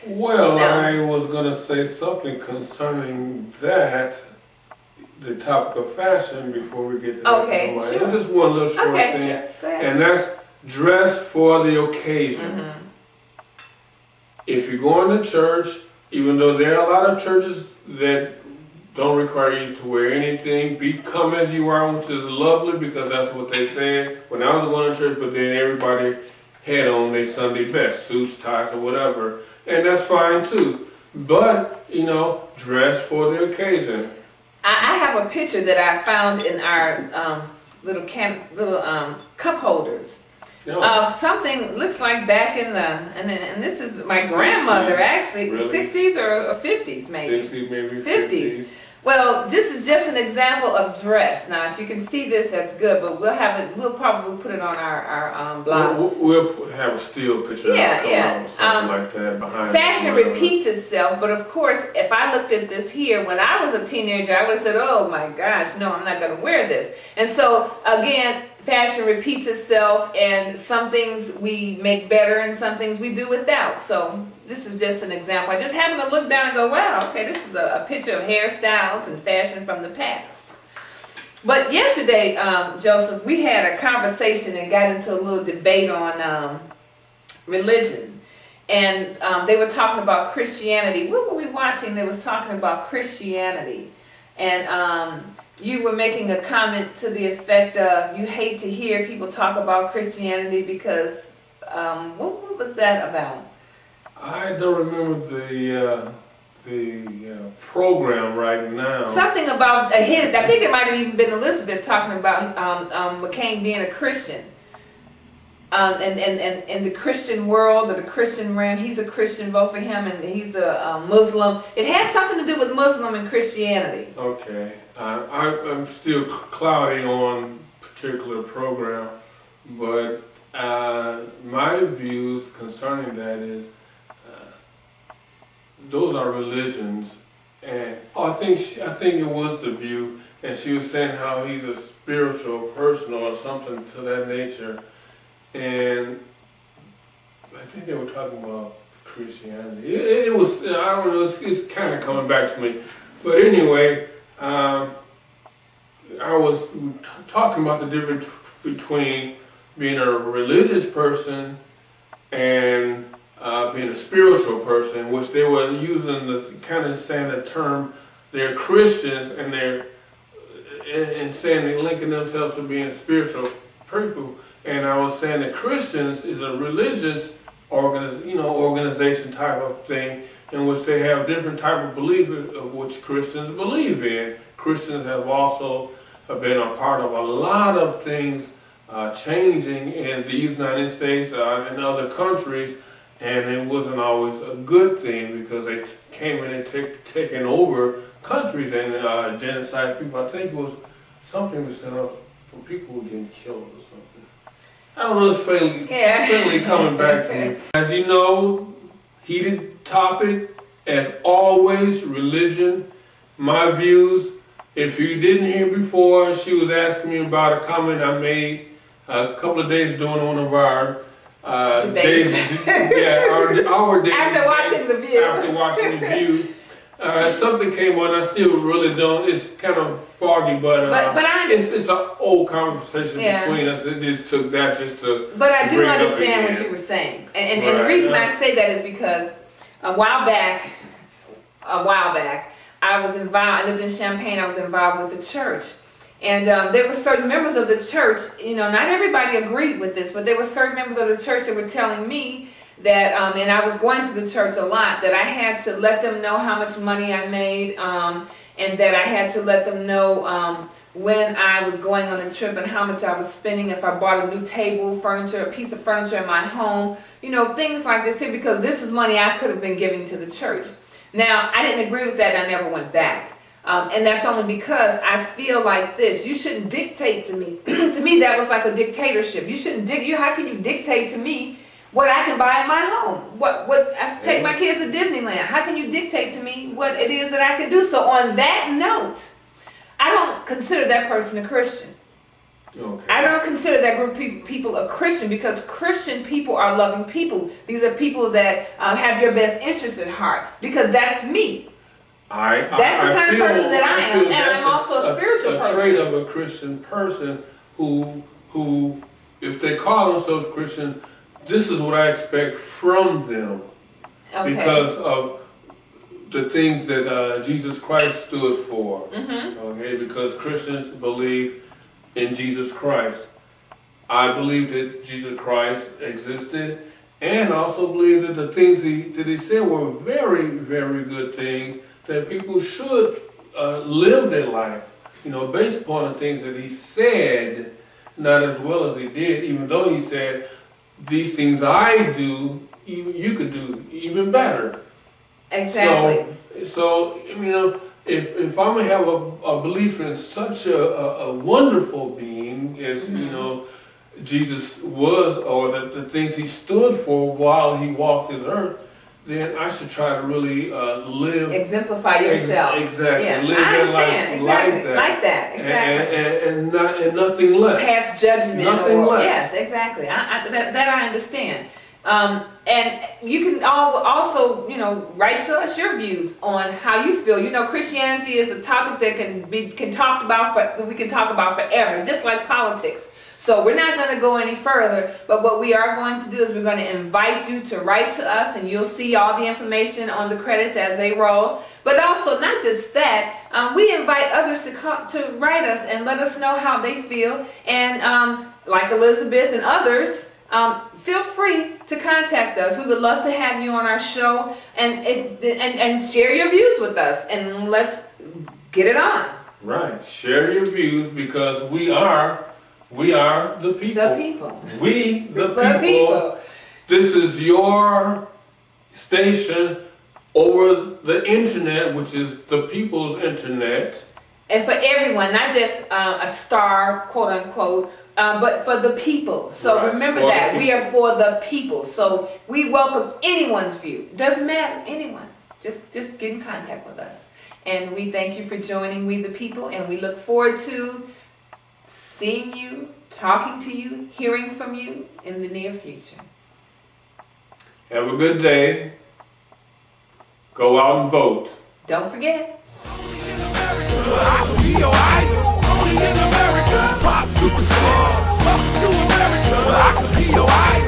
Well, No. I was going to say something concerning that, the topic of fashion, before we get to that. Okay, sure. Just one little short Okay, thing. sure. Go ahead. And that's dress for the occasion. Mhm. If you're going to church, even though there are a lot of churches that don't require you to wear anything, come as you are, which is lovely because that's what they said when I was going to church, but then everybody had on their Sunday best, suits, ties, or whatever, and that's fine too. But, dress for the occasion. I have a picture that I found in our little cup holders. No. Something looks like back in the, and this is my 60s. grandmother actually, Really? 60s or 50s maybe. 60s, maybe 50s. 50s. Well, this is just an example of dress. Now, if you can see this, that's good, but we'll probably put it on our blog. We'll have a still picture Yeah, come yeah. out, something like that behind Fashion it. repeats itself, but of course, if I looked at this here when I was a teenager, I would have said, oh my gosh, no, I'm not going to wear this. And so, again, fashion repeats itself, and some things we make better and some things we do without. So this is just an example. I just happened to look down and go, wow, okay, this is a picture of hairstyles and fashion from the past. But yesterday, Joseph, we had a conversation and got into a little debate on religion. And they were talking about Christianity. What were we watching? They was talking about Christianity. And you were making a comment to the effect of you hate to hear people talk about Christianity because, what was that about? I don't remember the program right now. Something about a hit. I think it might have even been Elizabeth talking about McCain being a Christian. And the Christian world or the Christian realm, he's a Christian, vote for him, and he's a Muslim. It had something to do with Muslim and Christianity. Okay. I'm still cloudy on particular program, but my views concerning that is those are religions, and I think it was the view, and she was saying how he's a spiritual person or something to that nature, and I think they were talking about Christianity. It was, I don't know, it's kind of coming back to me, but anyway, I was talking about the difference between being a religious person and being a spiritual person, which they were using the kind of saying the term they're Christians and saying they're linking themselves to being spiritual people. And I was saying that Christians is a religious organization type of thing in which they have different type of belief of which Christians believe in. Christians have also been a part of a lot of things changing in the United States and other countries, and it wasn't always a good thing because they came in and taken over countries and genocide people. I think it was something that said for people who getting killed or something. I don't know, it's fairly coming back to me. As you know, heated topic, as always, religion, my views. If you didn't hear before, she was asking me about a comment I made a couple of days during one of our days, our days. After watching The View. After watching The View. Something came on, I still really don't, it's kind of foggy, but it's an old conversation between us. It just took that just to But I do bring it up understand again. what you were saying. And the reason I say that is because a while back, I was involved, I lived in Champaign, I was involved with the church. And there were certain members of the church, not everybody agreed with this, but there were certain members of the church that were telling me that, and I was going to the church a lot, that I had to let them know how much money I made, and that I had to let them know when I was going on a trip and how much I was spending if I bought a new table, furniture, a piece of furniture in my home, things like this here, because this is money I could have been giving to the church. Now, I didn't agree with that, and I never went back. And that's only because I feel like this. You shouldn't dictate to me. To me, that was like a dictatorship. You shouldn't how can you dictate to me what I can buy in my home? What I have to take my kids to Disneyland. How can you dictate to me what it is that I can do? So on that note, I don't consider that person a Christian. Okay. I don't consider that group of people a Christian, because Christian people are loving people. These are people that have your best interest at heart, because that's me. That's the kind of person that I am, and I'm also a spiritual person. A trait of a Christian person who, if they call themselves Christian, this is what I expect from them, Okay. because of the things that Jesus Christ stood for. Mm-hmm. Okay, because Christians believe in Jesus Christ. I believe that Jesus Christ existed, and I also believe that the things that he said were very, very good things that people should live their life, based upon the things that he said, not as well as he did, even though he said, these things I do, even you could do even better. Exactly. So if I'm gonna have a belief in such a wonderful being as Jesus was, or the things he stood for while he walked this earth, then I should try to really live. Exemplify yourself. Exactly. Yes, live I that understand. life Exactly. Like that. Exactly. And nothing less. Pass judgment. Nothing less. Yes, exactly. That I understand. And you can also, write to us your views on how you feel. Christianity is a topic that we can talk about forever, just like politics. So we're not going to go any further, but what we are going to do is we're going to invite you to write to us, and you'll see all the information on the credits as they roll. But also, not just that, we invite others to write us and let us know how they feel. And like Elizabeth and others, feel free to contact us. We would love to have you on our show and share your views with us, and let's get it on. Right. Share your views, because we are the people. The people. We, the people. This is your station over the internet, which is the people's internet. And for everyone, not just a star, quote unquote, but for the people. So Right. remember For that. the We are for the people. So we welcome anyone's view. Doesn't matter, anyone. Just get in contact with us. And we thank you for joining We the People, and we look forward to seeing you, talking to you, hearing from you in the near future. Have a good day. Go out and vote. Don't forget. I can be your idol. Only in America. Pop superstars. Welcome to America. I can be your idol.